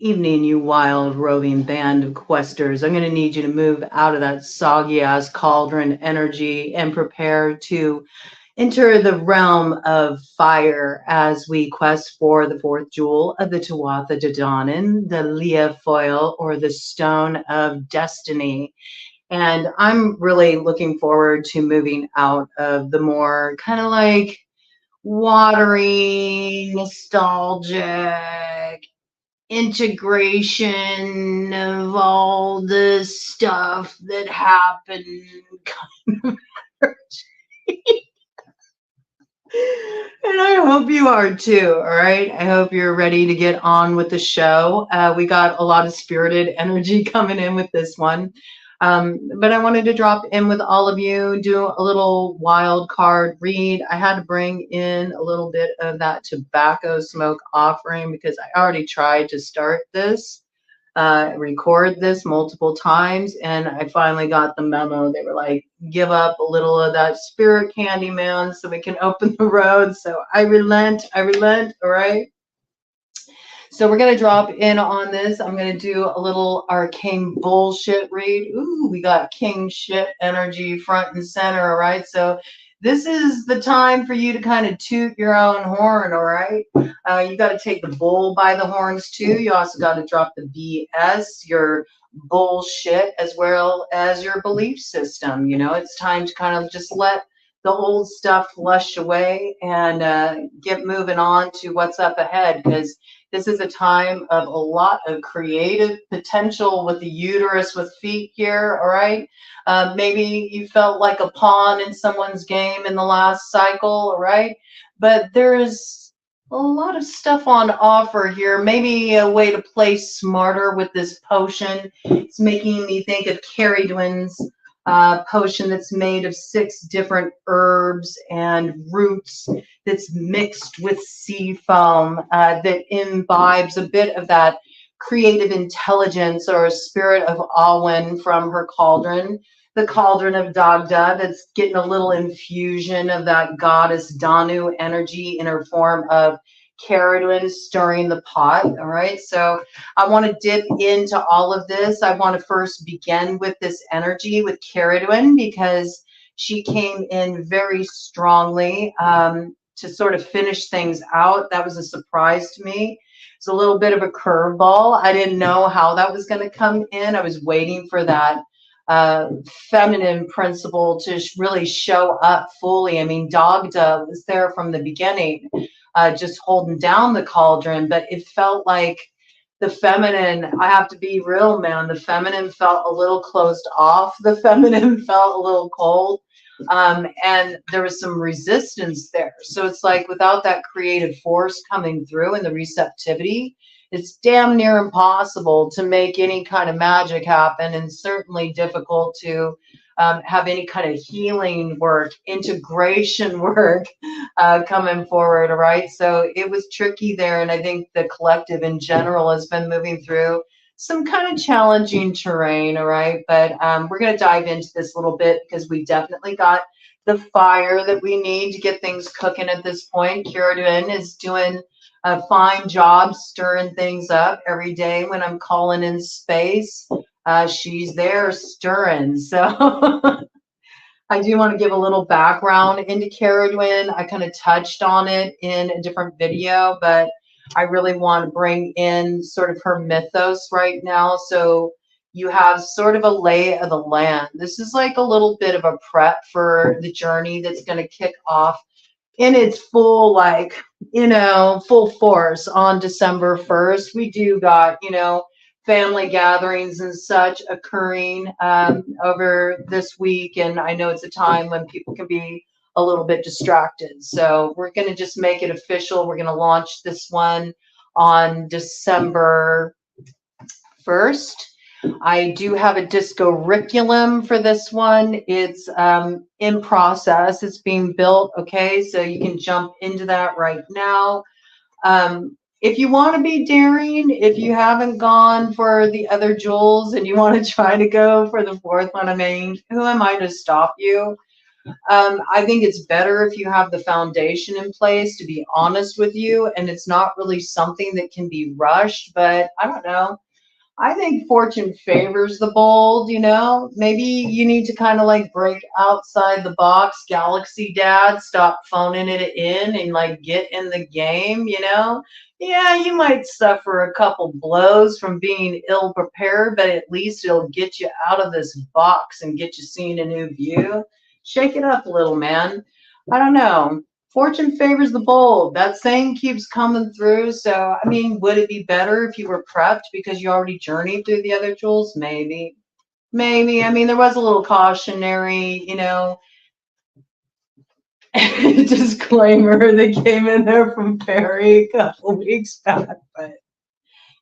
evening, you wild roving band of questers. I'm going to need you to move out of that soggy ass cauldron energy and prepare to enter the realm of fire as we quest for the fourth jewel of the TUATHA DANNAN, the Leah foil, or the stone of destiny. And I'm really looking forward to moving out of the more kind of like watery, nostalgic integration of all the stuff that happened kind of and I hope you are too. All right. I hope you're ready to get on with the show. We got a lot of spirited energy coming in with this one. But I wanted to drop in with all of you, do a little wild card read. I had to bring in a little bit of that tobacco smoke offering because I already tried to start this, record this multiple times, and I finally got the memo. They were like, give up a little of that spirit candy, man, so we can open the road. So I relent, all right? So we're going to drop in on this. I'm going to do a little arcane bullshit read. Ooh, we got king shit energy front and center, all right? So this is the time for you to kind of toot your own horn, all right? You got to take the bull by the horns too. You also got to drop the BS, your bullshit, as well as your belief system. You know, it's time to kind of just let the old stuff flush away and get moving on to what's up ahead, because this is a time of a lot of creative potential with the uterus with feet here, all right? Maybe you felt like a pawn in someone's game in the last cycle, all right? But there's a lot of stuff on offer here. Maybe a way to play smarter with this potion. It's making me think of Carrie Dwin's potion that's made of 6 different herbs and roots that's mixed with sea foam that imbibes a bit of that creative intelligence or a spirit of Awen from her cauldron, the cauldron of Dagda, that's getting a little infusion of that goddess Danu energy in her form of Caradwin stirring the pot. All right, so I want to dip into all of this. I want to first begin with this energy with Caradwin because she came in very strongly to sort of finish things out. That was a surprise to me. It's a little bit of a curveball. I didn't know how that was going to come in. I was waiting for that feminine principle to really show up fully. I mean, Dagda was there from the beginning, just holding down the cauldron, but it felt like the feminine, I have to be real, man, the feminine felt a little closed off. The feminine felt a little cold. And there was some resistance there. So it's like without that creative force coming through and the receptivity, it's damn near impossible to make any kind of magic happen, and certainly difficult to have any kind of healing work, integration work coming forward, all right? So it was tricky there, and I think the collective in general has been moving through some kind of challenging terrain, all right? But we're going to dive into this a little bit because we definitely got the fire that we need to get things cooking at this point. Caradwin is doing a fine job stirring things up every day when I'm calling in space. She's there stirring. So I do want to give a little background into Caradwin. I kind of touched on it in a different video, but I really want to bring in sort of her mythos right now. So you have sort of a lay of the land. This is like a little bit of a prep for the journey that's going to kick off in its full, like, you know, full force on December 1st. We do got, you know, family gatherings and such occurring over this week. And I know it's a time when people can be a little bit distracted. So we're going to just make it official. We're going to launch this one on December 1st. I do have a disco curriculum for this one. It's in process. It's being built. Okay, so you can jump into that right now. If you want to be daring, if you haven't gone for the other jewels and you want to try to go for the fourth one, I mean, who am I to stop you? I think it's better if you have the foundation in place, to be honest with you, and it's not really something that can be rushed, but I don't know. I think fortune favors the bold, you know. Maybe you need to kind of like break outside the box, galaxy dad, stop phoning it in and like get in the game, you know. Yeah, you might suffer a couple blows from being ill prepared, but at least it'll get you out of this box and get you seeing a new view. Shake it up a little, man. I don't know. Fortune favors the bold. That saying keeps coming through. So, I mean, would it be better if you were prepped because you already journeyed through the other jewels? Maybe. Maybe. I mean, there was a little cautionary, you know, disclaimer that came in there from Perry a couple weeks back, but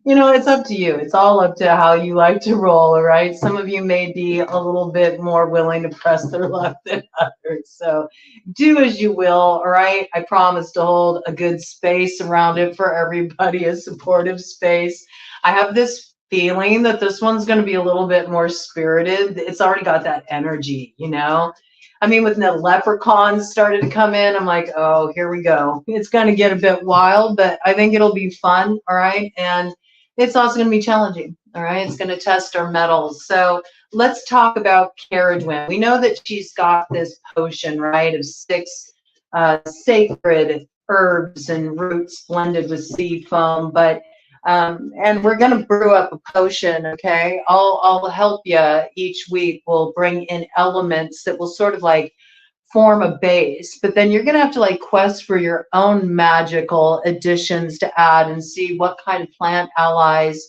you know, it's up to you. It's all up to how you like to roll, all right? Some of you may be a little bit more willing to press their luck than others. So do as you will, all right? I promise to hold a good space around it for everybody, a supportive space. I have this feeling that this one's going to be a little bit more spirited. It's already got that energy, you know? I mean, when the leprechauns started to come in, I'm like, oh, here we go. It's going to get a bit wild, but I think it'll be fun, all right? And it's also going to be challenging, all right? It's going to test our metals. So let's talk about Caradwin. We know that she's got this potion, right, of 6 sacred herbs and roots blended with sea foam, but and we're going to brew up a potion, okay? I'll help you each week. We'll bring in elements that will sort of like form a base, but then you're going to have to like quest for your own magical additions to add and see what kind of plant allies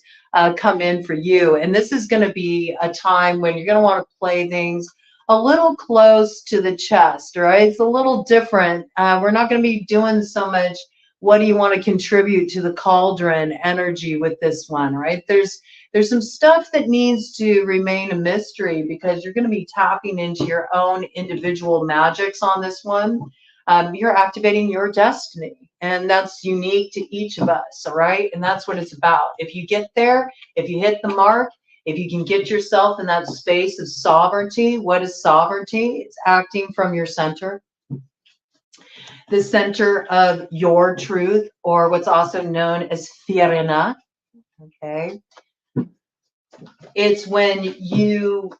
come in for you. And this is going to be a time when you're going to want to play things a little close to the chest, right? It's a little different. We're not going to be doing so much what do you want to contribute to the cauldron energy with this one, right? There's some stuff that needs to remain a mystery because you're going to be tapping into your own individual magics on this one. You're activating your destiny, and that's unique to each of us, all right? And that's what it's about. If you get there, if you hit the mark, if you can get yourself in that space of sovereignty. What is sovereignty? It's acting from your center, the center of your truth, or what's also known as Firina, okay? It's when you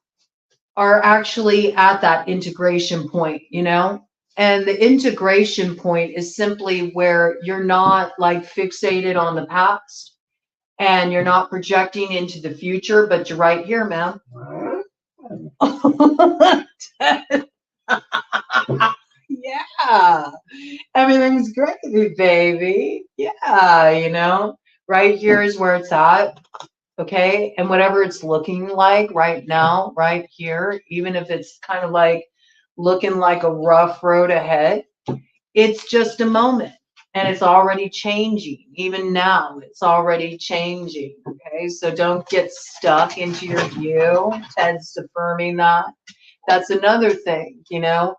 are actually at that integration point, you know? And the integration point is simply where you're not like fixated on the past and you're not projecting into the future, but you're right here, man. Yeah, everything's great, baby. Yeah, you know, right here is where it's at. Okay, and whatever it's looking like right now, right here, even if it's kind of like looking like a rough road ahead, it's just a moment and it's already changing. Even now, it's already changing. Okay, so don't get stuck into your view. Ted's affirming that. That's another thing, you know.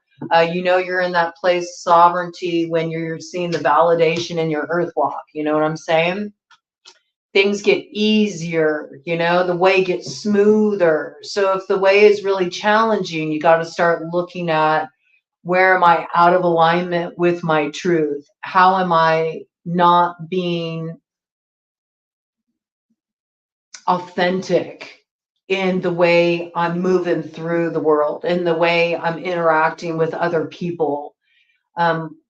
You know you're in that place of sovereignty when you're seeing the validation in your earth walk. You know what I'm saying? Things get easier, you know, the way gets smoother. So if the way is really challenging, you got to start looking at, where am I out of alignment with my truth? How am I not being authentic in the way I'm moving through the world, in the way I'm interacting with other people?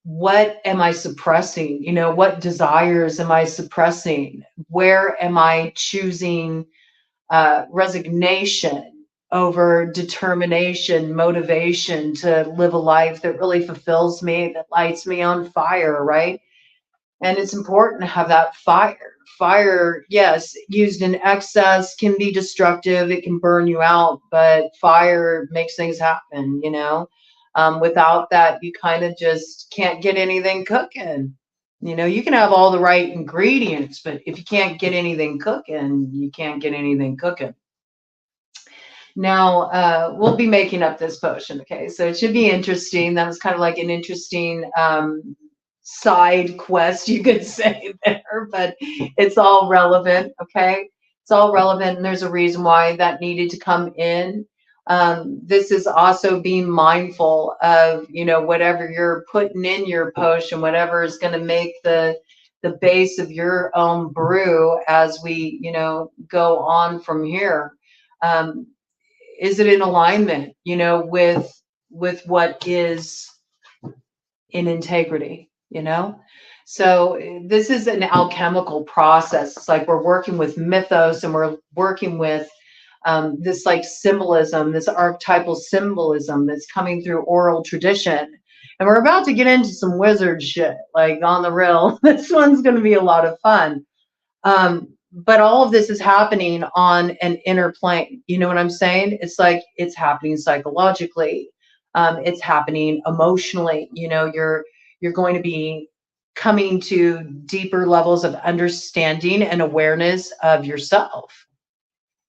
What am I suppressing? You know, what desires am I suppressing? Where am I choosing resignation over determination, motivation to live a life that really fulfills me, that lights me on fire, right? And it's important to have that fire. Fire, yes, used in excess can be destructive. It can burn you out, but fire makes things happen, you know? Without that, you kind of just can't get anything cooking. You know, you can have all the right ingredients, but if you can't get anything cooking, you can't get anything cooking. Now, we'll be making up this potion, okay? So it should be interesting. That was kind of like an interesting side quest, you could say there, but it's all relevant, okay? It's all relevant, and there's a reason why that needed to come in. This is also being mindful of, you know, whatever you're putting in your potion, whatever is going to make the base of your own brew as we, you know, go on from here. Um, is it in alignment, you know, with what is in integrity, you know? So this is an alchemical process. It's like we're working with mythos and we're working with this like symbolism, this archetypal symbolism that's coming through oral tradition. And we're about to get into some wizard shit, like on the real. This one's going to be a lot of fun. But all of this is happening on an inner plane. You know what I'm saying? It's like it's happening psychologically. It's happening emotionally. You know, you're going to be coming to deeper levels of understanding and awareness of yourself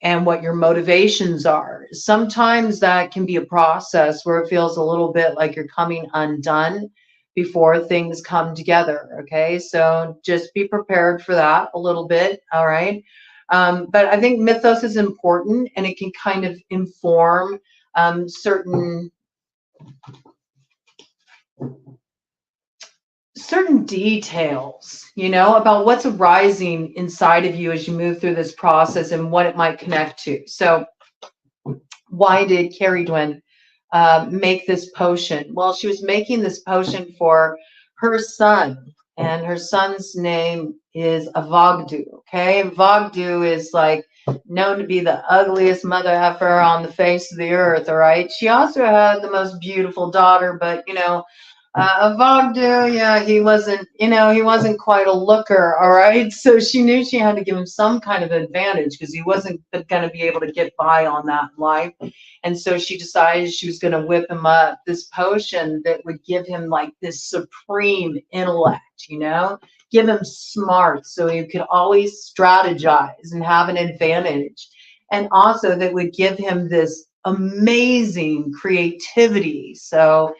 and what your motivations are. Sometimes that can be a process where it feels a little bit like you're coming undone before things come together. Okay, so just be prepared for that a little bit. All right. But I think mythos is important and it can kind of inform certain details, you know, about what's arising inside of you as you move through this process and what it might connect to. So why did Carrie Dwin make this potion? Well, she was making this potion for her son, and her son's name is Avogdu. Okay, Avogdu is like known to be the ugliest mother effer on the face of the earth. All right, she also had the most beautiful daughter, but you know, Avogdu, yeah, he wasn't, you know, he wasn't quite a looker, all right? So she knew she had to give him some kind of advantage because he wasn't going to be able to get by on that in life. And so she decided she was going to whip him up this potion that would give him like this supreme intellect, you know, give him smarts so he could always strategize and have an advantage. And also that would give him this amazing creativity. So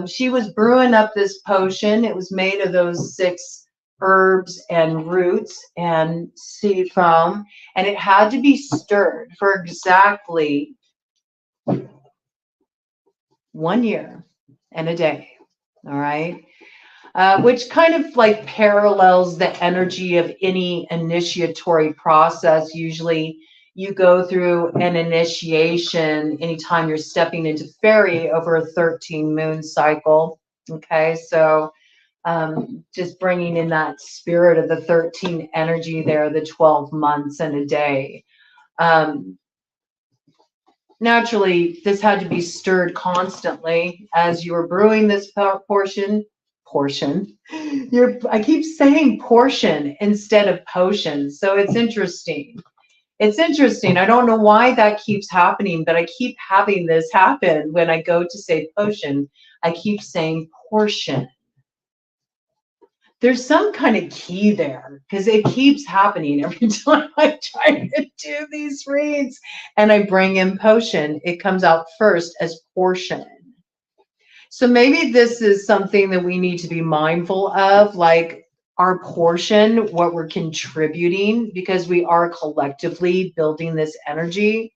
she was brewing up this potion. It was made of those 6 herbs and roots and seed foam, and it had to be stirred for exactly 1 year and a day. All right. Which kind of like parallels the energy of any initiatory process. Usually you go through an initiation anytime you're stepping into fairy over a 13 moon cycle. Okay, so just bringing in that spirit of the 13 energy there, the 12 months and a day. Naturally, this had to be stirred constantly as you were brewing this portion. I keep saying portion instead of potion. So it's interesting. It's interesting. I don't know why that keeps happening, but I keep having this happen when I go to say potion. I keep saying portion. There's some kind of key there because it keeps happening every time I try to do these reads and I bring in potion. It comes out first as portion. So maybe this is something that we need to be mindful of, like our portion, what we're contributing, because we are collectively building this energy.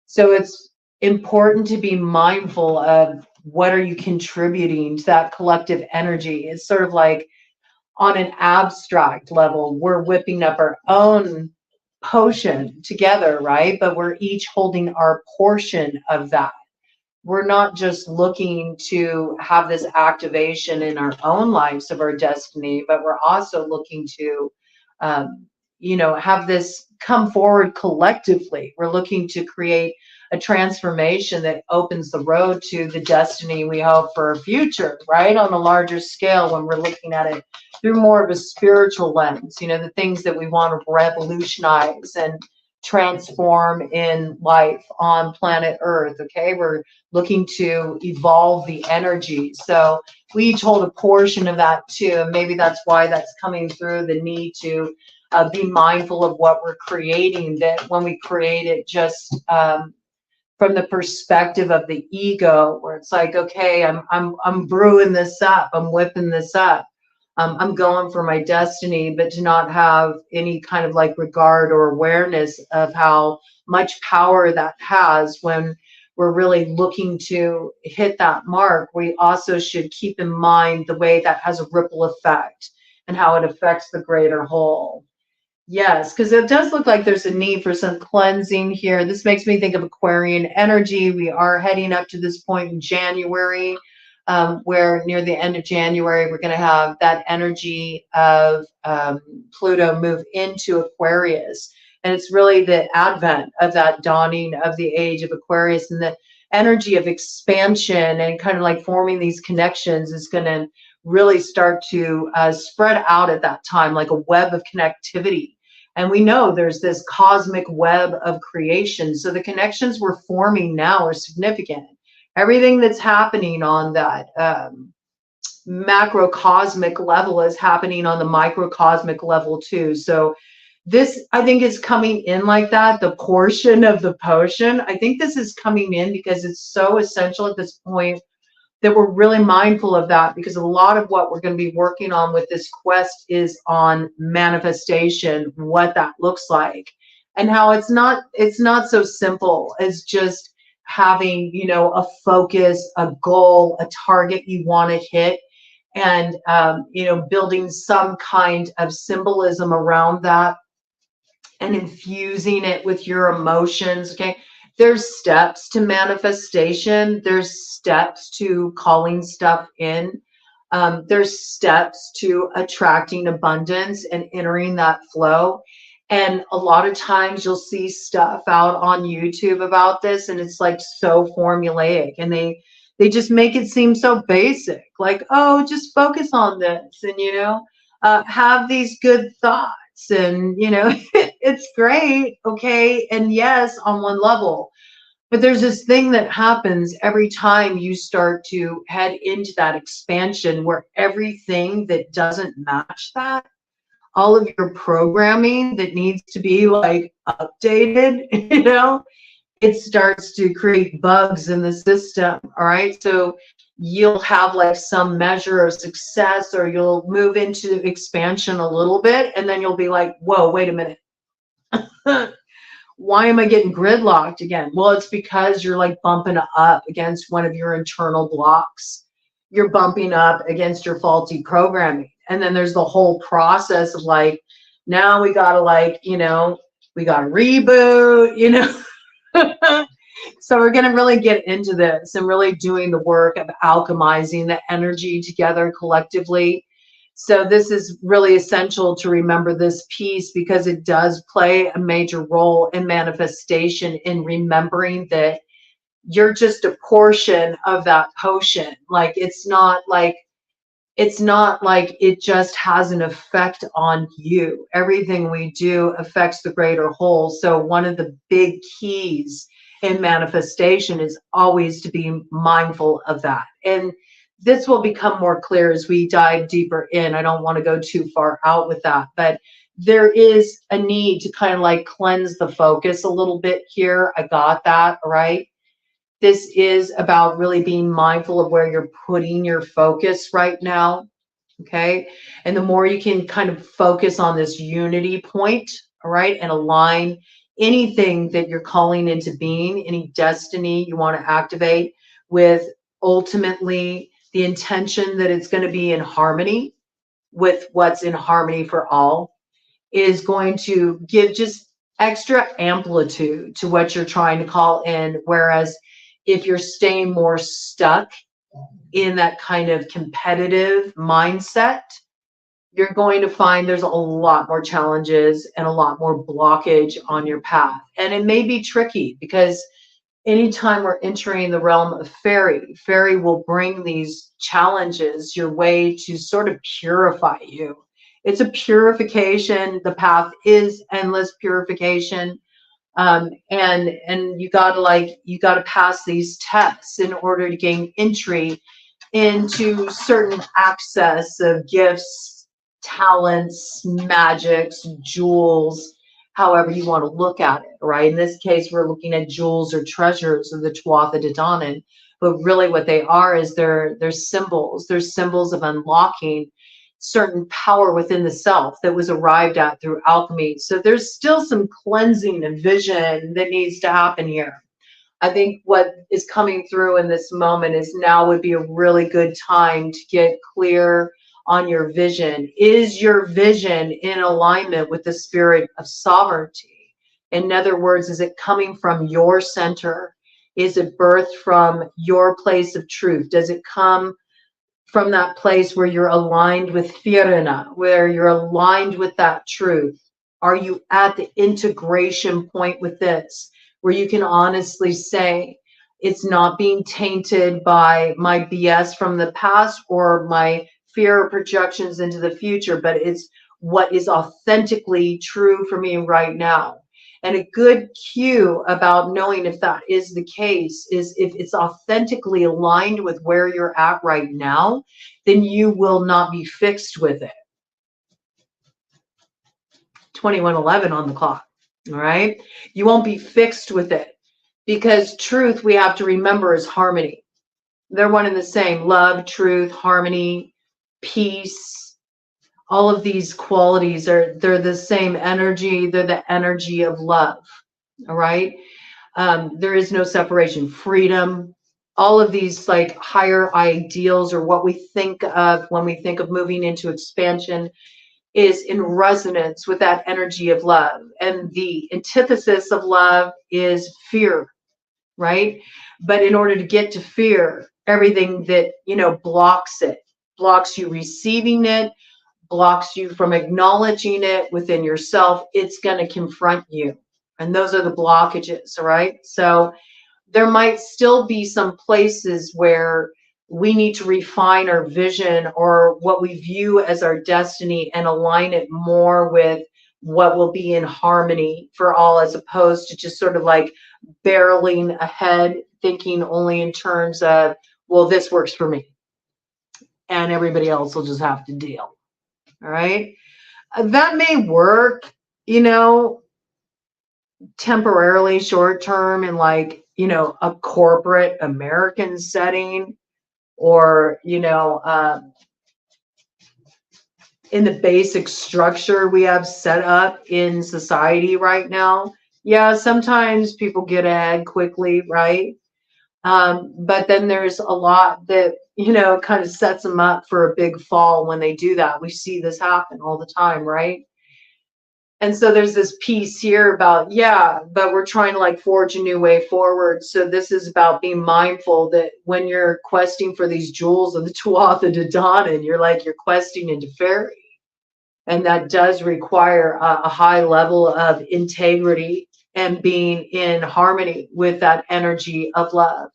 So it's important to be mindful of what are you contributing to that collective energy. It's sort of like on an abstract level, we're whipping up our own potion together, right? But we're each holding our portion of that. We're not just looking to have this activation in our own lives of our destiny, but we're also looking to, you know, have this come forward collectively. We're looking to create a transformation that opens the road to the destiny we hope for our future, right? On a larger scale, when we're looking at it through more of a spiritual lens, you know, the things that we want to revolutionize and transform in life on planet Earth. Okay, we're looking to evolve the energy. So we each hold a portion of that too. And maybe that's why that's coming through, the need to be mindful of what we're creating, that when we create it just from the perspective of the ego, where it's like, okay, I'm brewing this up, I'm whipping this up. I'm going for my destiny, but to not have any kind of like regard or awareness of how much power that has when we're really looking to hit that mark, we also should keep in mind the way that has a ripple effect and how it affects the greater whole. Yes, because it does look like there's a need for some cleansing here. This makes me think of Aquarian energy. We are heading up to this point in January, where near the end of January, we're going to have that energy of Pluto move into Aquarius. And it's really the advent of that dawning of the age of Aquarius, and the energy of expansion and kind of like forming these connections is going to really start to spread out at that time, like a web of connectivity. And we know there's this cosmic web of creation. So the connections we're forming now are significant. Everything that's happening on that macrocosmic level is happening on the microcosmic level too. So this, I think, is coming in like that, the portion of the potion. I think this is coming in because it's so essential at this point that we're really mindful of that, because a lot of what we're going to be working on with this quest is on manifestation, what that looks like, and how it's not so simple as just having, you know, a focus, a goal, a target you want to hit, and you know, building some kind of symbolism around that and infusing it with your emotions. Okay, there's steps to manifestation, there's steps to calling stuff in, there's steps to attracting abundance and entering that flow. And a lot of times you'll see stuff out on YouTube about this, and it's like so formulaic, and they just make it seem so basic, like, oh, just focus on this, and you know, have these good thoughts, and you know, it's great, okay, and yes, on one level. But there's this thing that happens every time you start to head into that expansion, where everything that doesn't match that, all of your programming that needs to be like updated, you know, it starts to create bugs in the system. All right. So you'll have like some measure of success, or you'll move into expansion a little bit, and then you'll be like, whoa, wait a minute. Why am I getting gridlocked again? Well, it's because you're like bumping up against one of your internal blocks. You're bumping up against your faulty programming. And then there's the whole process of like, now we got to like, you know, we got to reboot, you know. So we're going to really get into this and really doing the work of alchemizing the energy together collectively. So this is really essential to remember this piece, because it does play a major role in manifestation, in remembering that you're just a portion of that potion. Like it's not like it just has an effect on you. Everything we do affects the greater whole. So one of the big keys in manifestation is always to be mindful of that. And this will become more clear as we dive deeper in. I don't want to go too far out with that, but there is a need to kind of like cleanse the focus a little bit here. I got that, right? This is about really being mindful of where you're putting your focus right now, okay? And the more you can kind of focus on this unity point, all right, and align anything that you're calling into being, any destiny you want to activate, with ultimately the intention that it's going to be in harmony with what's in harmony for all, is going to give just extra amplitude to what you're trying to call in. Whereas if you're staying more stuck in that kind of competitive mindset, you're going to find there's a lot more challenges and a lot more blockage on your path. And it may be tricky, because anytime we're entering the realm of fairy will bring these challenges your way to sort of purify you. It's a purification. The path is endless purification. And you gotta pass these tests in order to gain entry into certain access of gifts, talents, magics, jewels, however you want to look at it, right? In this case, we're looking at jewels or treasures of the TUATHA de DANNAN, but really what they are is they're symbols. They're symbols of unlocking certain power within the self that was arrived at through alchemy. So there's still some cleansing and vision that needs to happen here. I think what is coming through in this moment is now would be a really good time to get clear on your vision. Is your vision in alignment with the spirit of sovereignty? In other words, is it coming from your center? Is it birthed from your place of truth? Does it come from that place where you're aligned with Firina, where you're aligned with that truth? Are you at the integration point with this, where you can honestly say, it's not being tainted by my BS from the past or my fear projections into the future, but it's what is authentically true for me right now? And a good cue about knowing if that is the case is if it's authentically aligned with where you're at right now, then you will not be fixed with it. 2111 on the clock, all right? You won't be fixed with it, because truth, we have to remember, is harmony. They're one and the same. Love, truth, harmony, peace, all of these qualities they're the same energy. They're the energy of love, all right? There is no separation. Freedom, all of these like higher ideals, or what we think of when we think of moving into expansion, is in resonance with that energy of love. And the antithesis of love is fear, right? But in order to get to fear, everything that, you know, blocks it, blocks you receiving it, blocks you from acknowledging it within yourself, it's going to confront you. And those are the blockages, right? So there might still be some places where we need to refine our vision or what we view as our destiny and align it more with what will be in harmony for all, as opposed to just sort of like barreling ahead, thinking only in terms of, well, this works for me and everybody else will just have to deal. All right. That may work, you know, temporarily, short term, in like, you know, a corporate American setting, or, you know, in the basic structure we have set up in society right now. Yeah, sometimes people get ahead quickly, right? But then there's a lot that, you know, kind of sets them up for a big fall when they do that. We see this happen all the time, right? And so there's this piece here about, yeah, but we're trying to like forge a new way forward. So this is about being mindful that when you're questing for these jewels of the TUATHA to DANNAN, you're like, you're questing into fairy. And that does require a high level of integrity and being in harmony with that energy of love.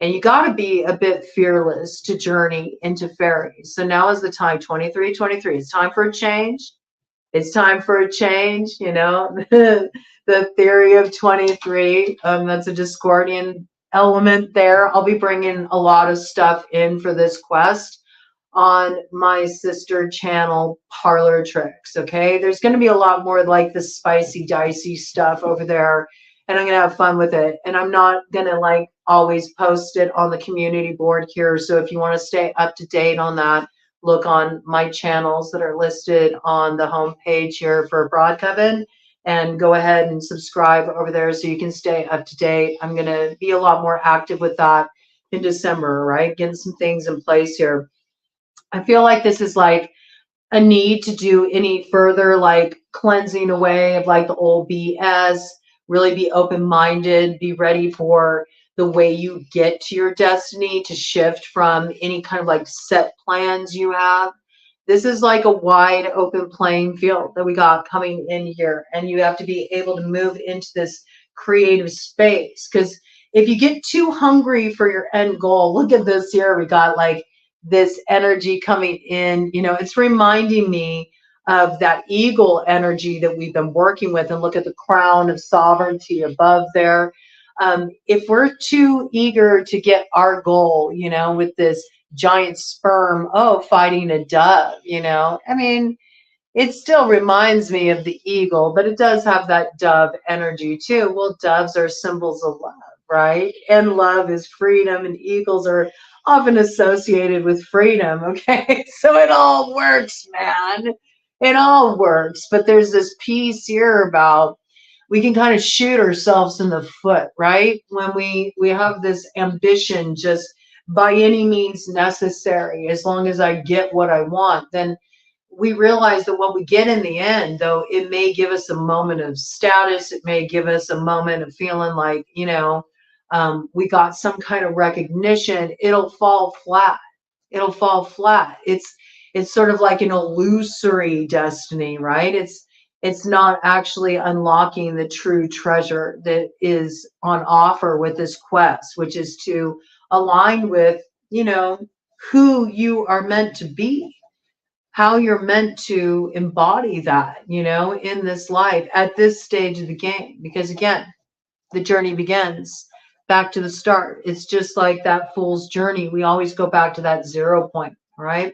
And you got to be a bit fearless to journey into fairy. So now is the time, 2323. It's time for a change. It's time for a change, you know, the theory of 23. That's a Discordian element there. I'll be bringing a lot of stuff in for this quest on my sister channel, Parlor Tricks, okay? There's going to be a lot more like the spicy, dicey stuff over there, and I'm going to have fun with it. And I'm not going to like always post it on the community board here. So if you want to stay up to date on that, look on my channels that are listed on the home page here for Broadcoven, and go ahead and subscribe over there so you can stay up to date. I'm going to be a lot more active with that in December, right? Getting some things in place here. I feel like this is like a need to do any further like cleansing away of like the old BS, really be open-minded, be ready for the way you get to your destiny to shift from any kind of like set plans you have. This is like a wide open playing field that we got coming in here, and you have to be able to move into this creative space, because if you get too hungry for your end goal, look at this here, we got like this energy coming in, you know, it's reminding me of that eagle energy that we've been working with. And look at the crown of sovereignty above there. If we're too eager to get our goal, you know, with this giant sperm, oh, fighting a dove, you know, I mean, it still reminds me of the eagle, but it does have that dove energy too. Well, doves are symbols of love, right? And love is freedom, and eagles are often associated with freedom, okay? So it all works, man. It all works. But there's this piece here about we can kind of shoot ourselves in the foot, right? When we have this ambition, just by any means necessary, as long as I get what I want, then we realize that what we get in the end, though, it may give us a moment of status. It may give us a moment of feeling like, we got some kind of recognition. It'll fall flat. It'll fall flat. It's sort of like an illusory destiny, right? It's not actually unlocking the true treasure that is on offer with this quest, which is to align with, who you are meant to be, how you're meant to embody that, in this life at this stage of the game. Because again, the journey begins back to the start. It's just like that fool's journey. We always go back to that 0 point, right?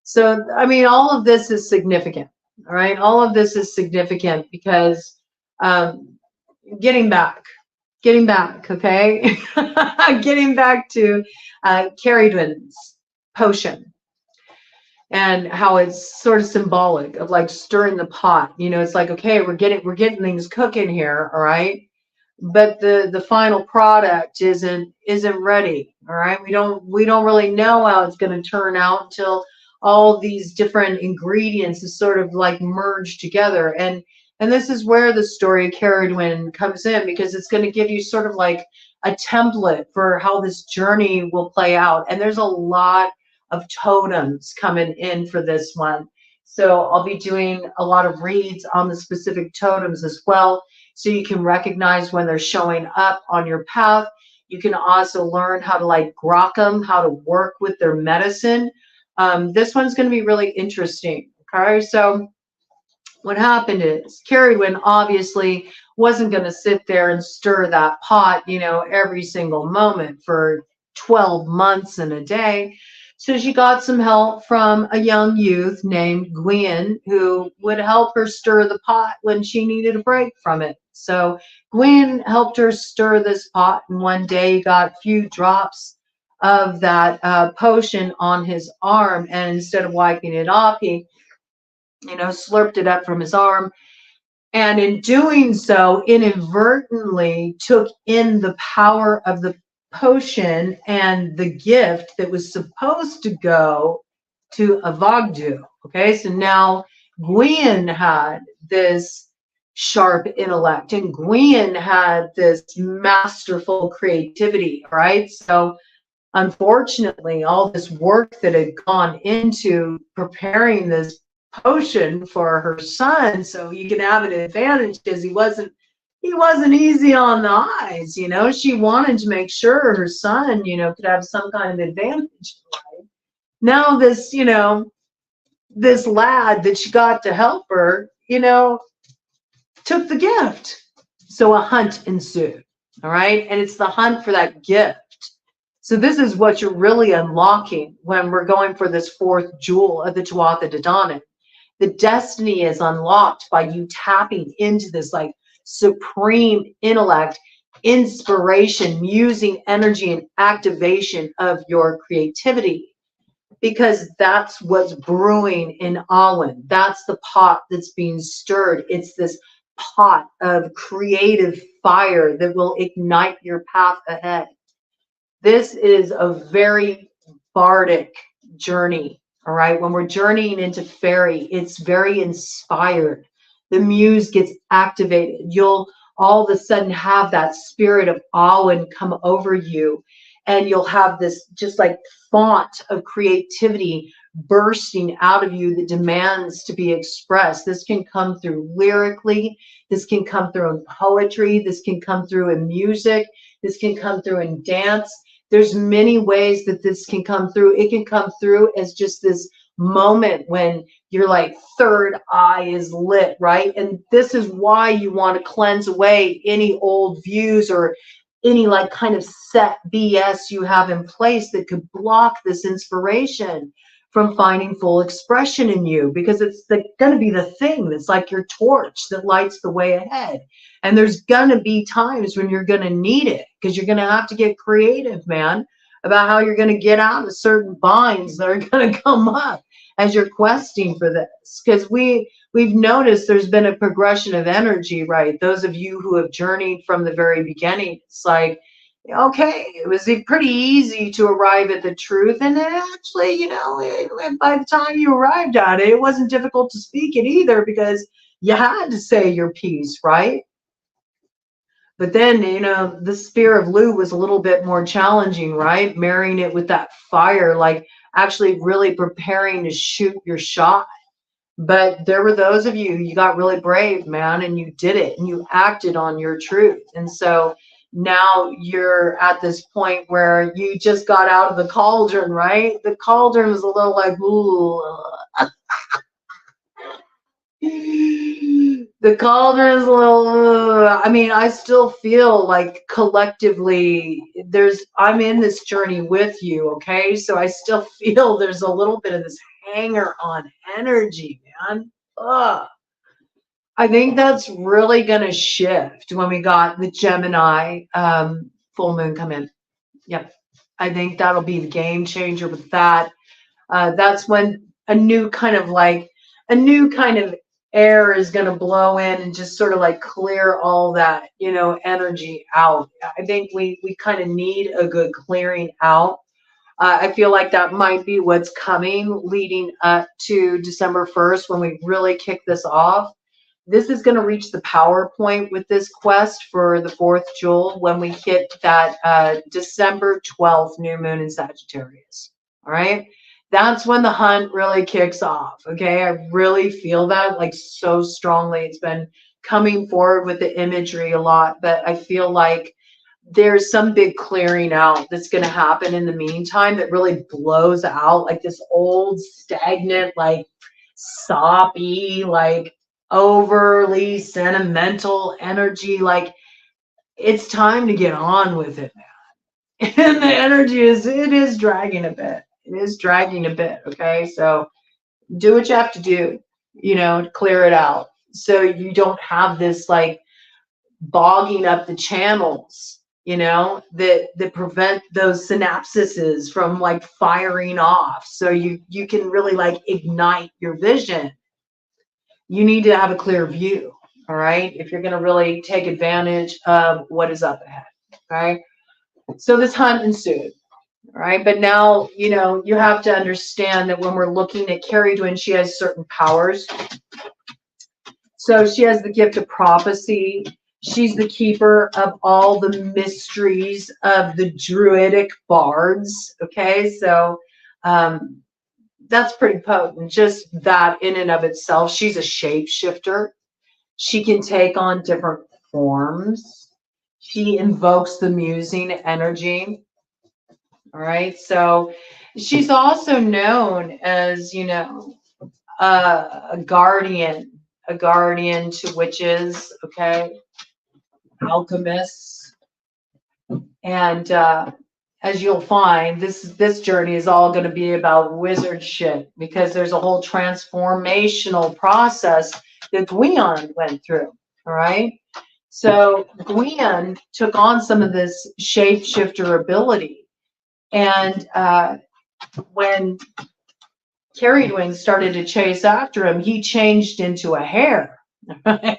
So, I mean, all of this is significant, all right? All of this is significant because getting back, okay? Getting back to Caridwen's potion and how it's sort of symbolic of like stirring the pot. It's like, okay, we're getting things cooking here, all right? But the final product isn't ready, all right? We don't really know how it's going to turn out until all these different ingredients is sort of like merged together. And this is where the story of Caridwen comes in, because it's going to give you sort of like a template for how this journey will play out. And there's a lot of totems coming in for this one. So I'll be doing a lot of reads on the specific totems as well, so you can recognize when they're showing up on your path. You can also learn how to like grok them, how to work with their medicine. This one's going to be really interesting. Okay, so what happened is Caridwen obviously wasn't going to sit there and stir that pot, every single moment for 12 months and a day. So she got some help from a young youth named Gwen, who would help her stir the pot when she needed a break from it. So Gwen helped her stir this pot, and one day he got a few drops of that potion on his arm, and instead of wiping it off, he slurped it up from his arm, and in doing so inadvertently took in the power of the potion and the gift that was supposed to go to Avogdu. Okay, so now Gwen had this sharp intellect, and Gwen had this masterful creativity, right? So unfortunately, all this work that had gone into preparing this potion for her son so he could have an advantage, because he wasn't easy on the eyes. She wanted to make sure her son could have some kind of advantage. Now this this lad that she got to help her took the gift. So a hunt ensued, all right? And it's the hunt for that gift. So this is what you're really unlocking when we're going for this fourth jewel of the TUATHA DANNAN. The destiny is unlocked by you tapping into this like supreme intellect, inspiration, musing energy, and activation of your creativity, because that's what's brewing in Awen. That's the pot that's being stirred. It's this pot of creative fire that will ignite your path ahead. This is a very bardic journey, all right? When we're journeying into fairy, it's very inspired. The muse gets activated. You'll all of a sudden have that spirit of Awen come over you, and you'll have this just like font of creativity bursting out of you that demands to be expressed. This can come through lyrically. This can come through in poetry. This can come through in music. This can come through in dance. There's many ways that this can come through. It can come through as just this moment when your like third eye is lit, right? And this is why you want to cleanse away any old views or any like kind of set BS you have in place that could block this inspiration from finding full expression in you, because it's going to be the thing that's like your torch that lights the way ahead. And there's going to be times when you're going to need it, because you're going to have to get creative, man, about how you're going to get out of certain binds that are going to come up. as you're questing for this, because we've noticed there's been a progression of energy, right? Those of you who have journeyed from the very beginning, it's like, okay, it was pretty easy to arrive at the truth, and then actually, by the time you arrived at it, it wasn't difficult to speak it either, because you had to say your piece, right? But then, the spear of Lu was a little bit more challenging, right? Marrying it with that fire, like actually really preparing to shoot your shot. But there were those of you, you got really brave, man, and you did it and you acted on your truth. And so now you're at this point where you just got out of the cauldron, right? The cauldron was a little like, ooh. The cauldron is a little, I mean, I still feel like collectively I'm in this journey with you, okay? So I still feel there's a little bit of this hanger on energy, man. Ugh. I think that's really going to shift when we got the Gemini full moon come in. Yep. I think that'll be the game changer with that. That's when a new kind of air is going to blow in and just sort of like clear all that, energy out. I think we kind of need a good clearing out. I feel like that might be what's coming leading up to December 1st when we really kick this off. This is going to reach the power point with this quest for the fourth jewel when we hit that December 12th new moon in Sagittarius. All right. That's when the hunt really kicks off. Okay. I really feel that like so strongly. It's been coming forward with the imagery a lot, but I feel like there's some big clearing out that's going to happen in the meantime that really blows out like this old stagnant, like soppy, like overly sentimental energy. Like it's time to get on with it, man. And the energy it is dragging a bit. It is dragging a bit. Okay. So do what you have to do, to clear it out. So you don't have this like bogging up the channels, that prevent those synapses from like firing off. So you can really like ignite your vision. You need to have a clear view. All right. If you're going to really take advantage of what is up ahead. Okay. So this hunt ensued. All right. But now, you have to understand that when we're looking at Carrie Dwin, she has certain powers. So she has the gift of prophecy. She's the keeper of all the mysteries of the druidic bards. Okay. So, that's pretty potent. Just that in and of itself. She's a shapeshifter. She can take on different forms. She invokes the musing energy. All right. So she's also known as, a guardian to witches. Okay. Alchemists. And, as you'll find, this journey is all going to be about wizard shit because there's a whole transformational process that Gwion went through. All right. So Gwion took on some of this shapeshifter ability. And when Carrie Dwin started to chase after him, he changed into a hare.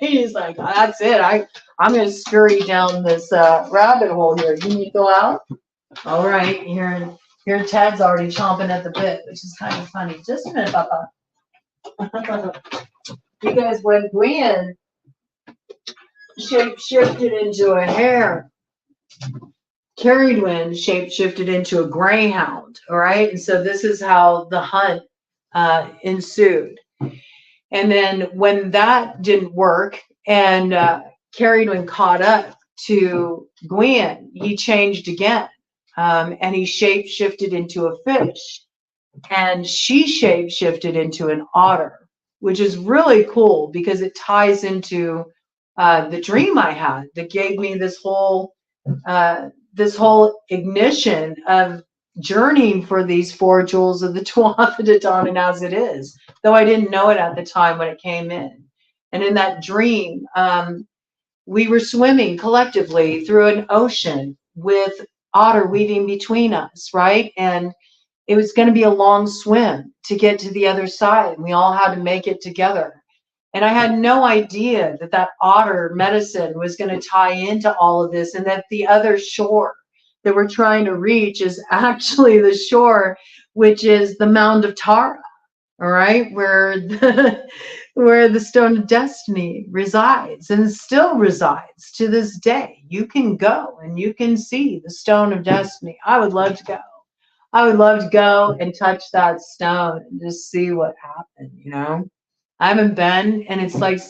He's like, that's it. I'm going to scurry down this rabbit hole here. You need to go out? All right, here Ted's already chomping at the bit, which is kind of funny. Just a minute, Papa. Because when Gwen shapeshifted into a hare, Carrie Dwin shapeshifted into a greyhound. All right, and so this is how the hunt ensued. And then when that didn't work, and Carrie Dwin caught up to Gwen, he changed again. And he shapeshifted into a fish, and she shapeshifted into an otter, which is really cool because it ties into the dream I had that gave me this whole ignition of journeying for these four jewels of the TUATHA DANNAN as it is, though I didn't know it at the time when it came in. And in that dream, we were swimming collectively through an ocean with otter weaving between us, right? And it was going to be a long swim to get to the other side. And we all had to make it together. And I had no idea that that otter medicine was going to tie into all of this, and that the other shore that we're trying to reach is actually the shore, which is the Mound of Tara, all right, where where the Stone of Destiny resides and still resides to this day. You can go and you can see the Stone of Destiny. I would love to go. I would love to go and touch that stone and just see what happened, you know? I haven't been, and it's like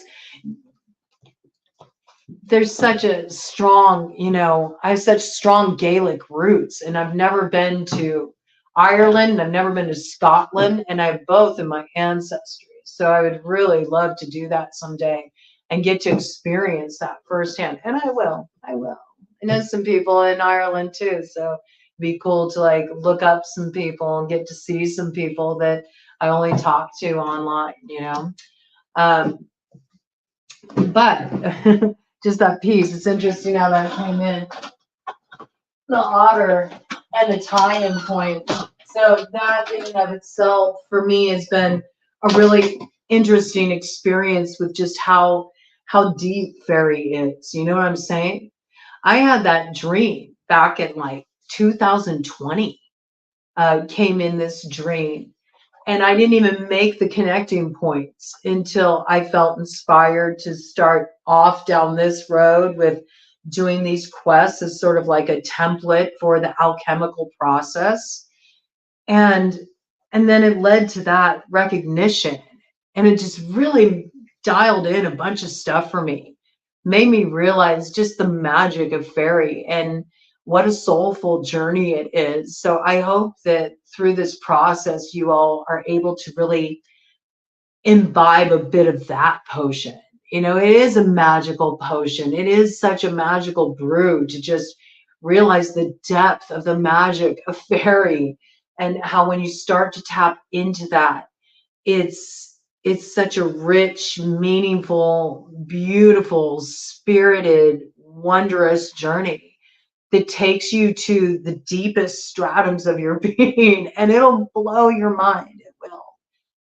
there's such a strong, you know, I have such strong Gaelic roots, and I've never been to Ireland, I've never been to Scotland, and I have both in my ancestry. So I would really love to do that someday and get to experience that firsthand. And I will. I know some people in Ireland too, so it'd be cool to like look up some people and get to see some people that I only talk to online, you know. But just that piece, it's interesting how that came in. The otter and the tie-in point. So that in and of itself for me has been a really interesting experience with just how deep fairy is. You know what I'm saying? I had that dream back in like 2020. Came in this dream, and I didn't even make the connecting points until I felt inspired to start off down this road with doing these quests as sort of like a template for the alchemical process. And then it led to that recognition, and it just really dialed in a bunch of stuff for me, made me realize just the magic of fairy and what a soulful journey it is. So I hope that through this process, you all are able to really imbibe a bit of that potion. You know, it is a magical potion. It is such a magical brew to just realize the depth of the magic of fairy, and how when you start to tap into that, it's such a rich, meaningful, beautiful, spirited, wondrous journey that takes you to the deepest stratums of your being, and it'll blow your mind. It will.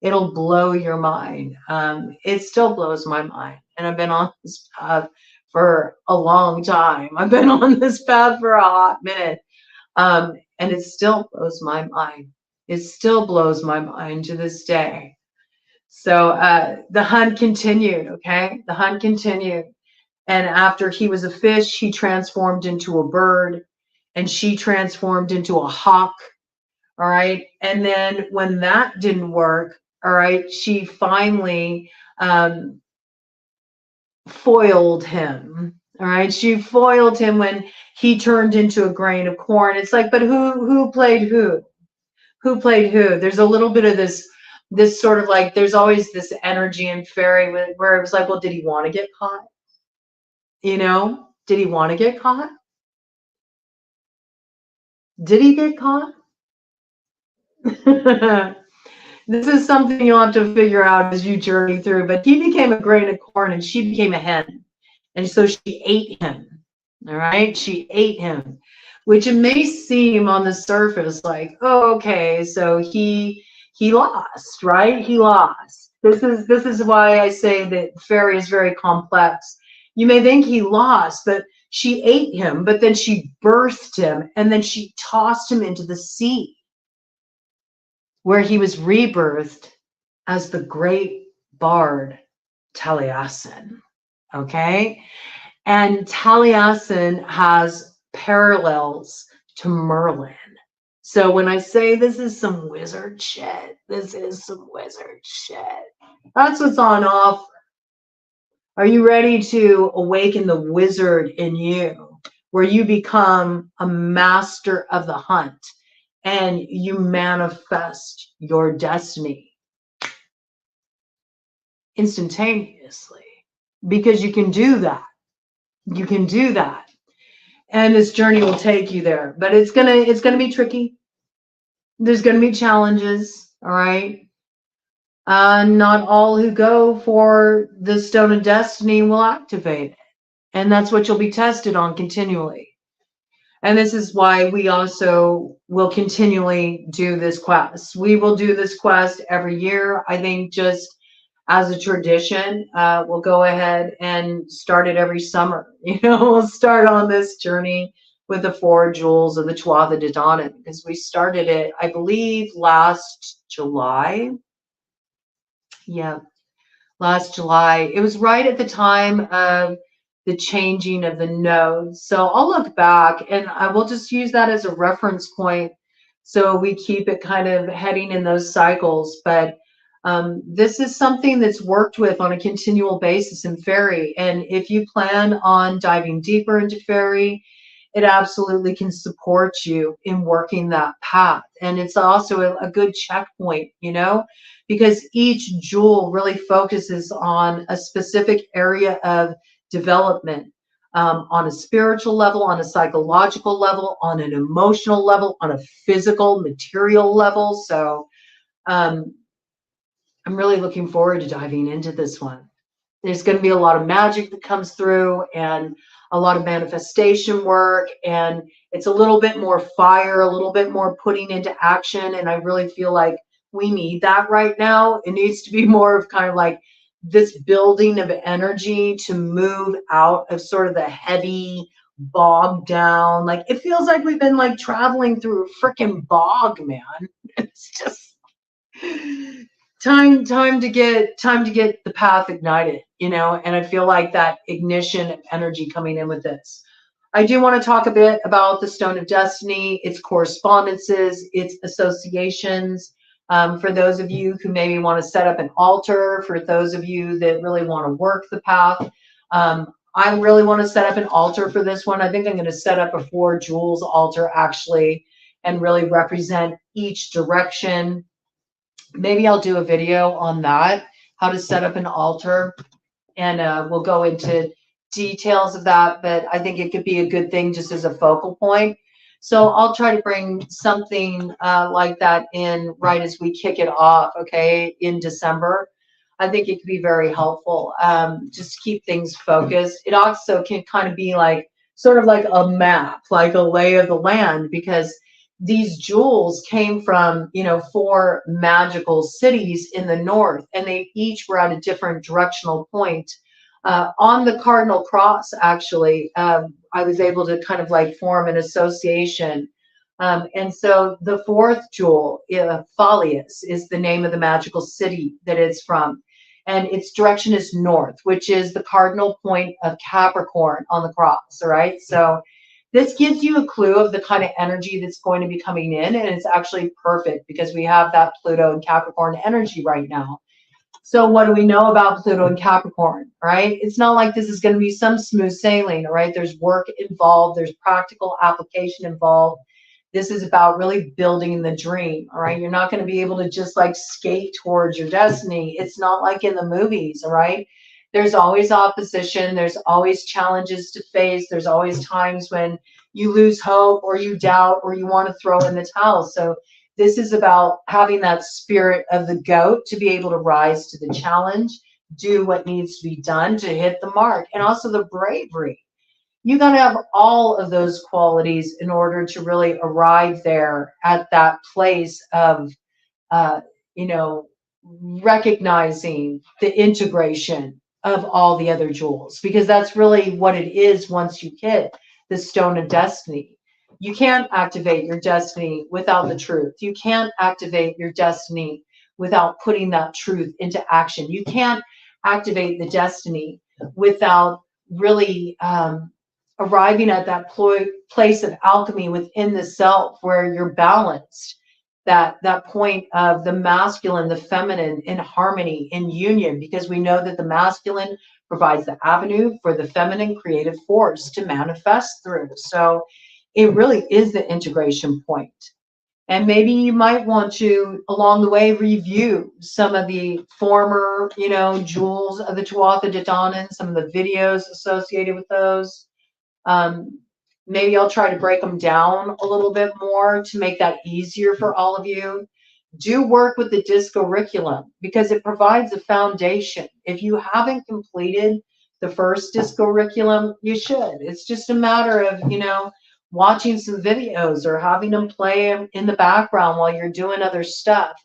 It'll blow your mind. It still blows my mind. And I've been on this path for a long time. I've been on this path for a hot minute. And it still blows my mind. It still blows my mind to this day. So the hunt continued, okay? The hunt continued. And after he was a fish, he transformed into a bird, and she transformed into a hawk, all right? And then when that didn't work, all right, she finally foiled him, all right? She foiled him when he turned into a grain of corn. It's like, but who played who? Who played who? There's a little bit of this sort of like, there's always this energy in fairy where it was like, well, did he want to get caught? You know, did he want to get caught? Did he get caught? This is something you'll have to figure out as you journey through. But he became a grain of corn, and she became a hen. And so she ate him. All right. She ate him, which it may seem on the surface like, oh, okay, so he lost, right? He lost. This is why I say that fairy is very complex. You may think he lost, but she ate him, but then she birthed him, and then she tossed him into the sea, where he was rebirthed as the great bard Taliesin. Okay? And Taliesin has parallels to Merlin. So when I say this is some wizard shit, this is some wizard shit. That's what's on offer. Are you ready to awaken the wizard in you, where you become a master of the hunt and you manifest your destiny instantaneously? Because you can do that. You can do that. And this journey will take you there. But it's gonna be tricky. There's gonna be challenges, all right? Not all who go for the Stone of Destiny will activate it. And that's what you'll be tested on continually. And this is why we also will continually do this quest. We will do this quest every year. I think just as a tradition, we'll go ahead and start it every summer. We'll start on this journey with the 4 jewels of the TUATHA de DANNAN, because we started it, I believe, last July. Yeah, last July. It was right at the time of the changing of the nodes. So I'll look back and I will just use that as a reference point so we keep it kind of heading in those cycles. But this is something that's worked with on a continual basis in fairy. And if you plan on diving deeper into fairy, it absolutely can support you in working that path. And it's also a good checkpoint, because each jewel really focuses on a specific area of development, on a spiritual level, on a psychological level, on an emotional level, on a physical, material level. So I'm really looking forward to diving into this one. There's going to be a lot of magic that comes through and a lot of manifestation work, and it's a little bit more fire, a little bit more putting into action. And I really feel like we need that right now. It needs to be more of kind of like this building of energy to move out of sort of the heavy, bogged down. Like it feels like we've been like traveling through a freaking bog, man. It's just time to get the path ignited, and I feel like that ignition of energy coming in with this. I do want to talk a bit about the Stone of Destiny, its correspondences, its associations. For those of you who maybe want to set up an altar, for those of you that really want to work the path, I really want to set up an altar for this one. I think I'm going to set up a 4 jewels altar actually, and really represent each direction. Maybe I'll do a video on that, how to set up an altar, and we'll go into details of that, but I think it could be a good thing just as a focal point. So I'll try to bring something like that in right as we kick it off, okay, in December. I think it could be very helpful, just to keep things focused. It also can kind of be like, sort of like a map, like a lay of the land, because these jewels came from, 4 magical cities in the north, and they each were at a different directional point. On the cardinal cross, actually, I was able to kind of like form an association. And so the 4th jewel, Falius, is the name of the magical city that it's from. And its direction is north, which is the cardinal point of Capricorn on the cross, all right? So this gives you a clue of the kind of energy that's going to be coming in, and it's actually perfect because we have that Pluto and Capricorn energy right now. So what do we know about Pluto and Capricorn, right? It's not like this is going to be some smooth sailing, all right? There's work involved. There's practical application involved. This is about really building the dream, all right? You're not going to be able to just like skate towards your destiny. It's not like in the movies, all right? There's always opposition. There's always challenges to face. There's always times when you lose hope or you doubt or you want to throw in the towel. So this is about having that spirit of the goat to be able to rise to the challenge, do what needs to be done to hit the mark, and also the bravery. You got to have all of those qualities in order to really arrive there at that place of, recognizing the integration of all the other jewels, because that's really what it is once you hit the Stone of Destiny. You can't activate your destiny without the truth. You can't activate your destiny without putting that truth into action. You can't activate the destiny without really arriving at that place of alchemy within the self where you're balanced, that point of the masculine, the feminine in harmony, in union, because we know that the masculine provides the avenue for the feminine creative force to manifest through. So it really is the integration point. And maybe you might want to, along the way, review some of the former, jewels of the TUATHA de DANNAN, some of the videos associated with those. Maybe I'll try to break them down a little bit more to make that easier for all of you. Do work with the disco curriculum because it provides a foundation. If you haven't completed the first disco curriculum, you should. It's just a matter of, watching some videos or having them play in the background while you're doing other stuff.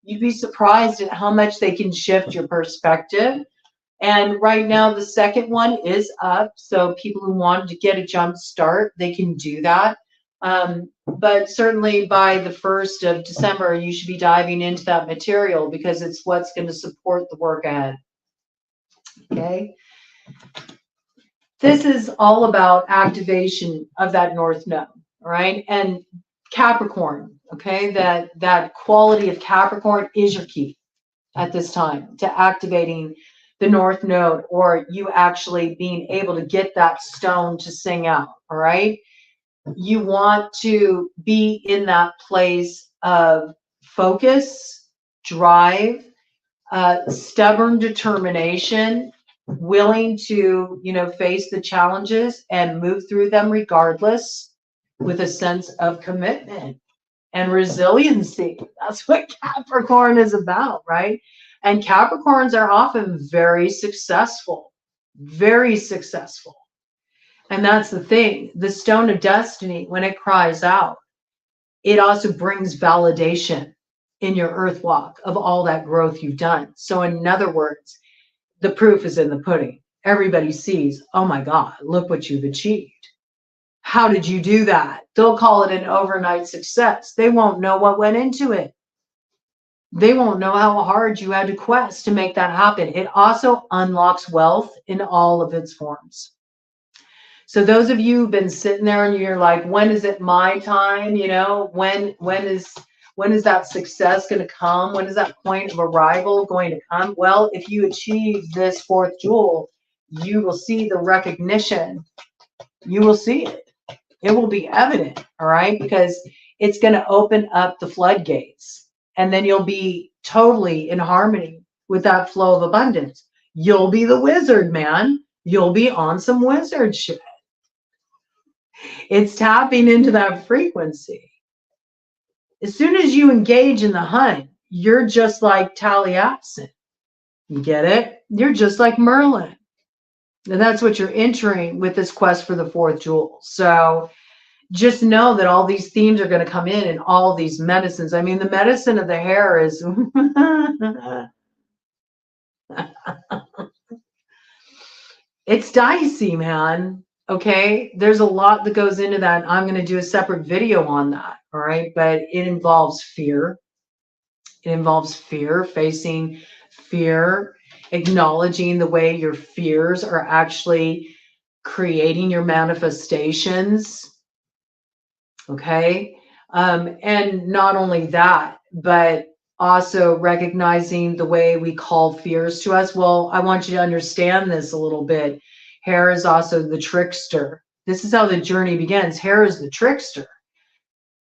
You'd be surprised at how much they can shift your perspective. And right now, the second one is up. So people who wanted to get a jump start, they can do that. But certainly by the 1st of December, you should be diving into that material because it's what's going to support the work ahead. Okay. This is all about activation of that North Node, all right? And Capricorn, okay? That quality of Capricorn is your key at this time to activating the North Node, or you actually being able to get that stone to sing out, all right? You want to be in that place of focus, drive, stubborn determination, willing to, face the challenges and move through them regardless, with a sense of commitment and resiliency. That's what Capricorn is about, right? And Capricorns are often very successful, very successful. And that's the thing. The stone of destiny, when it cries out, it also brings validation in your earth walk of all that growth you've done. So in other words, the proof is in the pudding. Everybody sees, oh my God, look what you've achieved. How did you do that? They'll call it an overnight success. They won't know what went into it. They won't know how hard you had to quest to make that happen. It also unlocks wealth in all of its forms. So those of you who've been sitting there and you're like, when is it my time? When is that success going to come? When is that point of arrival going to come? Well, if you achieve this 4th jewel, you will see the recognition. You will see it. It will be evident, all right? Because it's going to open up the floodgates. And then you'll be totally in harmony with that flow of abundance. You'll be the wizard, man. You'll be on some wizard shit. It's tapping into that frequency. As soon as you engage in the hunt, you're just like Taliesin. You get it? You're just like Merlin. And that's what you're entering with this quest for the 4th jewel. So just know that all these themes are going to come in and all these medicines. I mean, the medicine of the hair is it's dicey, man. Okay, there's a lot that goes into that. I'm going to do a separate video on that. All right, but it involves fear. It involves fear, facing fear, acknowledging the way your fears are actually creating your manifestations. Okay, and not only that, but also recognizing the way we call fears to us. Well, I want you to understand this a little bit. Hair is also the trickster. This is how the journey begins. Hair is the trickster.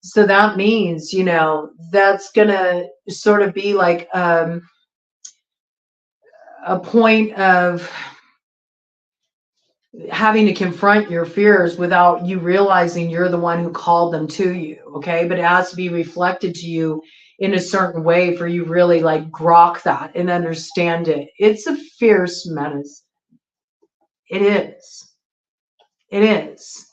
So that means, that's going to sort of be like a point of having to confront your fears without you realizing you're the one who called them to you. Okay. But it has to be reflected to you in a certain way for you really like grok that and understand it. It's a fierce menace. It is. It is.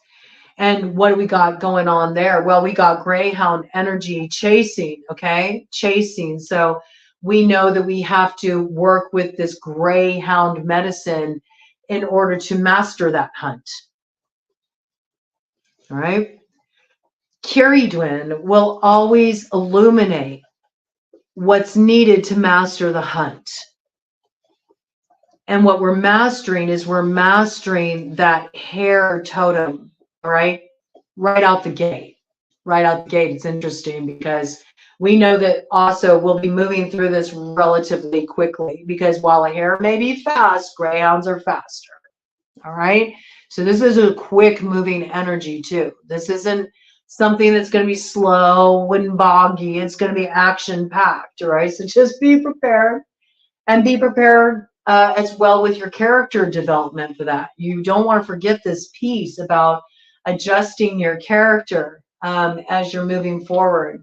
And what do we got going on there? Well, we got greyhound energy chasing, okay? Chasing. So we know that we have to work with this greyhound medicine in order to master that hunt. All right? Kiridwin will always illuminate what's needed to master the hunt. And what we're mastering is we're mastering that hair totem. All right, right out the gate. Right out the gate. It's interesting because we know that also we'll be moving through this relatively quickly because while a hare may be fast, greyhounds are faster. All right, so this is a quick moving energy too. This isn't something that's going to be slow and boggy. It's going to be action packed. All right, so just be prepared and be prepared as well with your character development for that. You don't want to forget this piece about adjusting your character as you're moving forward.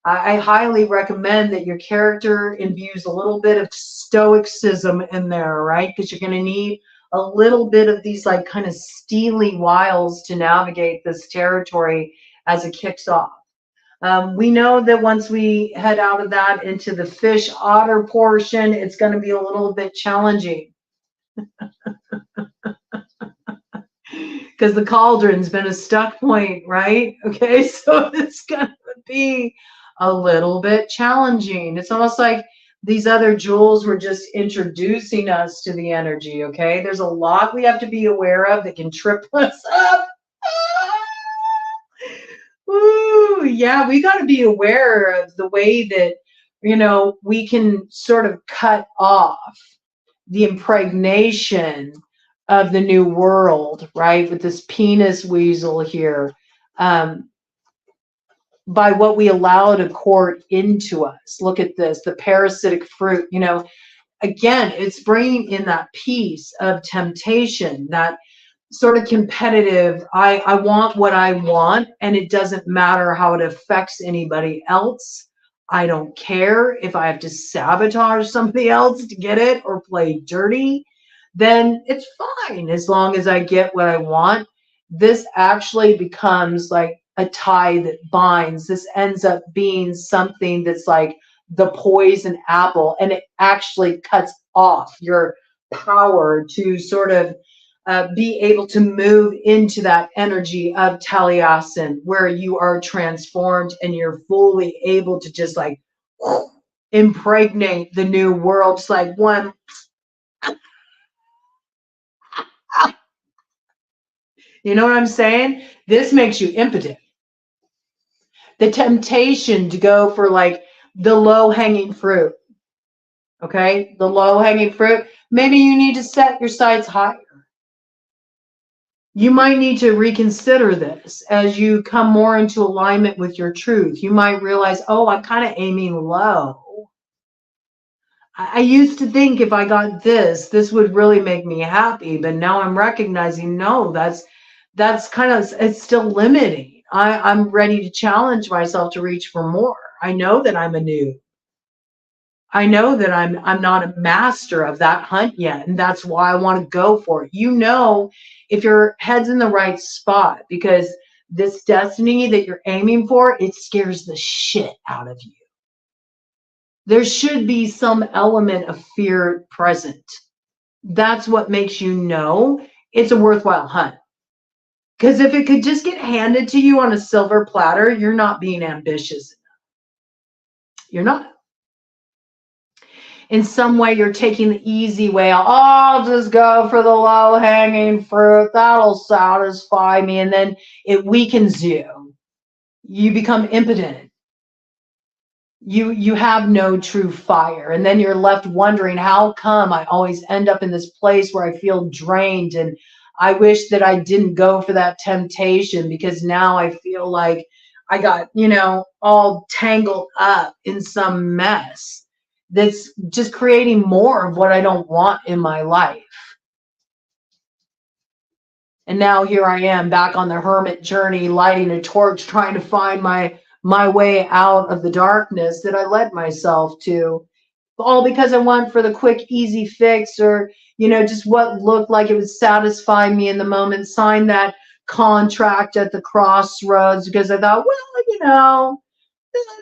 I highly recommend that your character imbues a little bit of stoicism in there, right? Because you're going to need a little bit of these like kind of steely wiles to navigate this territory as it kicks off. We know that once we head out of that into the fish otter portion, it's going to be a little bit challenging because the cauldron's been a stuck point, right? Okay, so it's going to be a little bit challenging. It's almost like these other jewels were just introducing us to the energy, okay? There's a lot we have to be aware of that can trip us up. Ooh, yeah, we got to be aware of the way that, you know, we can sort of cut off the impregnation of the new world, right? With this penis weasel here, by what we allow to court into us. Look at this, the parasitic fruit, you know, again, it's bringing in that piece of temptation, that sort of competitive, I want what I want, and it doesn't matter how it affects anybody else. I don't care if I have to sabotage somebody else to get it or play dirty, then it's fine as long as I get what I want. This actually becomes like a tie that binds. This ends up being something that's like the poison apple, and it actually cuts off your power to sort of be able to move into that energy of Taliesin, where you are transformed and you're fully able to just like impregnate the new world, just like one. You know what I'm saying? This makes you impotent. The temptation to go for like the low hanging fruit. Okay, the low hanging fruit. Maybe you need to set your sights higher. You might need to reconsider this as you come more into alignment with your truth. You might realize, oh, I'm kind of aiming low. I used to think if I got this would really make me happy. But now I'm recognizing, no, that's kind of, it's still limiting. I'm ready to challenge myself to reach for more. I know that I'm a noob. I know that I'm not a master of that hunt yet, and that's why I want to go for it. You know, if your head's in the right spot, because this destiny that you're aiming for, it scares the shit out of you. There should be some element of fear present. That's what makes you know it's a worthwhile hunt. Because if it could just get handed to you on a silver platter, you're not being ambitious enough. You're not. In some way, you're taking the easy way out. Oh, I'll just go for the low-hanging fruit. That'll satisfy me. And then it weakens you. You become impotent. You have no true fire. And then you're left wondering, how come I always end up in this place where I feel drained? And I wish that I didn't go for that temptation, because now I feel like I got, you know, all tangled up in some mess that's just creating more of what I don't want in my life. And now here I am back on the hermit journey, lighting a torch, trying to find my way out of the darkness that I led myself to, all because I went for the quick, easy fix, or, you know, just what looked like it would satisfy me in the moment. Sign that contract at the crossroads because I thought, well, you know,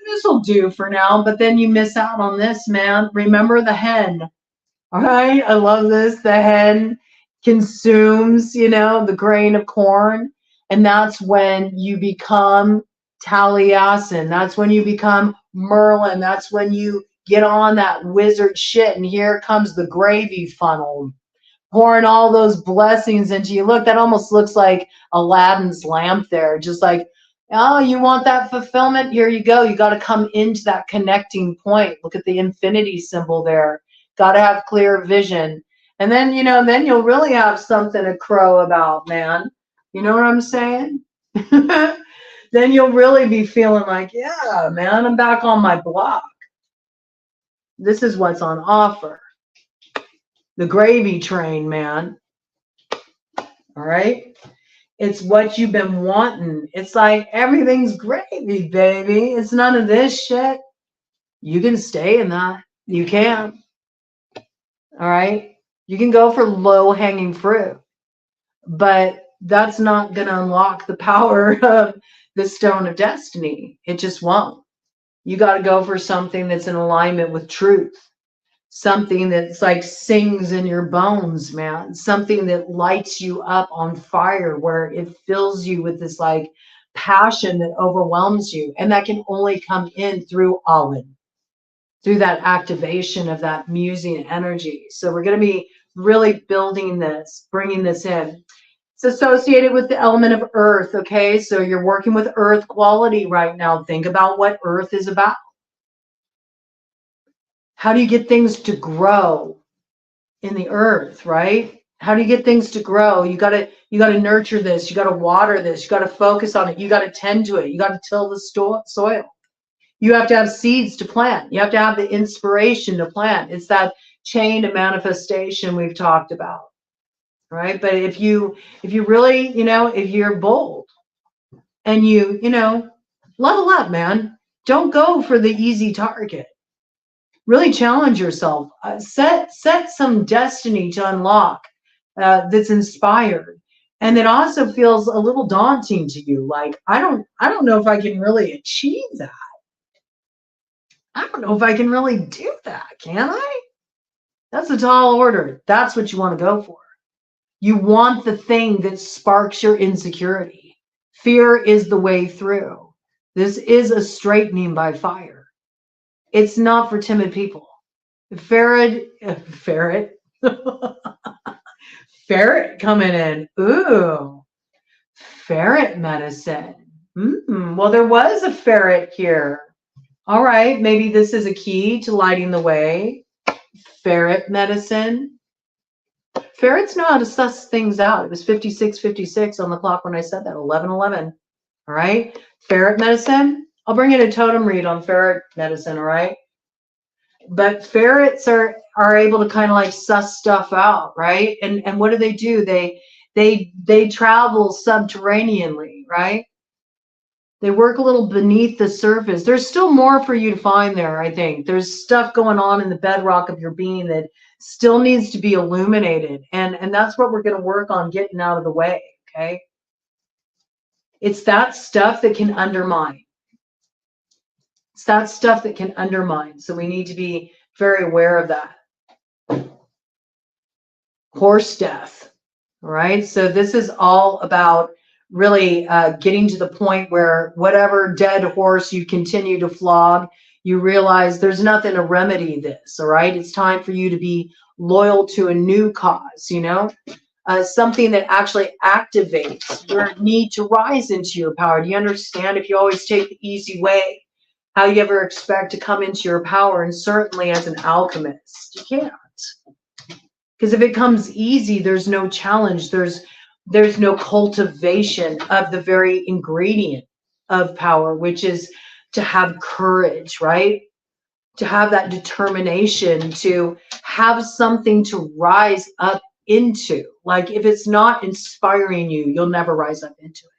this will do for now. But then you miss out on this, man. Remember the hen. All right, I love this. The hen consumes, you know, the grain of corn, and that's when you become Taliesin. That's when you become Merlin. That's when you get on that wizard shit, and here comes the gravy funnel, pouring all those blessings into you. Look, that almost looks like Aladdin's lamp there. Just like, oh, you want that fulfillment? Here you go. You got to come into that connecting point. Look at the infinity symbol there. Got to have clear vision. And then, you know, then you'll really have something to crow about, man. You know what I'm saying? Then you'll really be feeling like, yeah, man, I'm back on my block. This is what's on offer. The gravy train, man. All right? It's what you've been wanting. It's like everything's gravy, baby. It's none of this shit. You can stay in that. You can. All right? You can go for low-hanging fruit, but that's not going to unlock the power of the stone of destiny. It just won't. You got to go for something that's in alignment with truth. Something that's like sings in your bones, man. Something that lights you up on fire, where it fills you with this like passion that overwhelms you. And that can only come in through Awen, through that activation of that musing energy. So we're going to be really building this, bringing this in. It's associated with the element of earth, okay? So you're working with earth quality right now. Think about what earth is about. How do you get things to grow in the earth, right? How do you get things to grow? You got to nurture this. You got to water this. You got to focus on it. You got to tend to it. You got to till the soil. You have to have seeds to plant. You have to have the inspiration to plant. It's that chain of manifestation we've talked about, right? But if you really, if you're bold and you level up, man, don't go for the easy target. Really challenge yourself. Set some destiny to unlock that's inspired, and that also feels a little daunting to you. Like, I don't know if I can really achieve that. I don't know if I can really do that. Can I? That's a tall order. That's what you want to go for. You want the thing that sparks your insecurity. Fear is the way through. This is a straightening by fire. It's not for timid people. Ferret coming in. Ooh, ferret medicine. Well, there was a ferret here. All right, maybe this is a key to lighting the way. Ferret medicine. Ferrets know how to suss things out. It was 56:56 on the clock when I said that, 11:11. All right, ferret medicine. I'll bring in a totem read on ferret medicine, all right? But ferrets are able to kind of like suss stuff out, right? And what do? They travel subterraneanly, right? They work a little beneath the surface. There's still more for you to find there, I think. There's stuff going on in the bedrock of your being that still needs to be illuminated. And that's what we're going to work on getting out of the way, okay? It's that stuff that can undermine. It's that stuff that can undermine. So we need to be very aware of that. Horse death, right? So this is all about really getting to the point where whatever dead horse you continue to flog, you realize there's nothing to remedy this, all right? It's time for you to be loyal to a new cause, something that actually activates your need to rise into your power. Do you understand? If you always take the easy way, how you ever expect to come into your power? And certainly as an alchemist, you can't. Because if it comes easy, there's no challenge. There's no cultivation of the very ingredient of power, which is to have courage, right? To have that determination, to have something to rise up into. Like, if it's not inspiring you, you'll never rise up into it.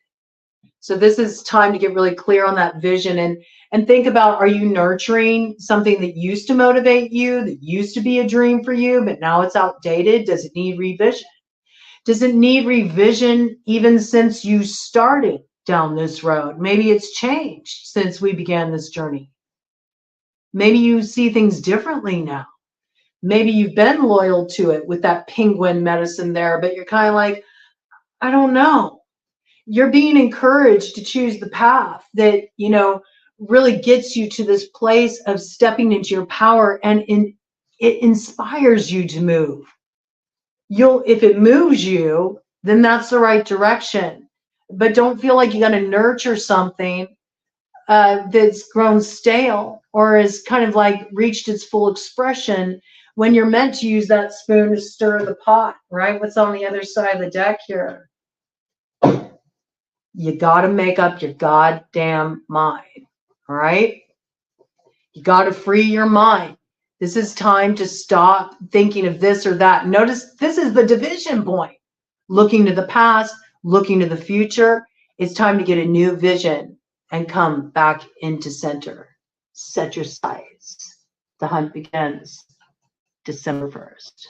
So this is time to get really clear on that vision and think about, are you nurturing something that used to motivate you, that used to be a dream for you, but now it's outdated? Does it need revision? Does it need revision even since you started down this road? Maybe it's changed since we began this journey. Maybe you see things differently now. Maybe you've been loyal to it with that penguin medicine there, but you're kind of like, I don't know. You're being encouraged to choose the path that, really gets you to this place of stepping into your power, and it inspires you to move. If it moves you, then that's the right direction. But don't feel like you got to nurture something that's grown stale or has kind of like reached its full expression when you're meant to use that spoon to stir the pot, right? What's on the other side of the deck here? You got to make up your goddamn mind, all right? You got to free your mind. This is time to stop thinking of this or that. Notice this is the division point. Looking to the past, looking to the future. It's time to get a new vision and come back into center. Set your sights. The hunt begins December 1st.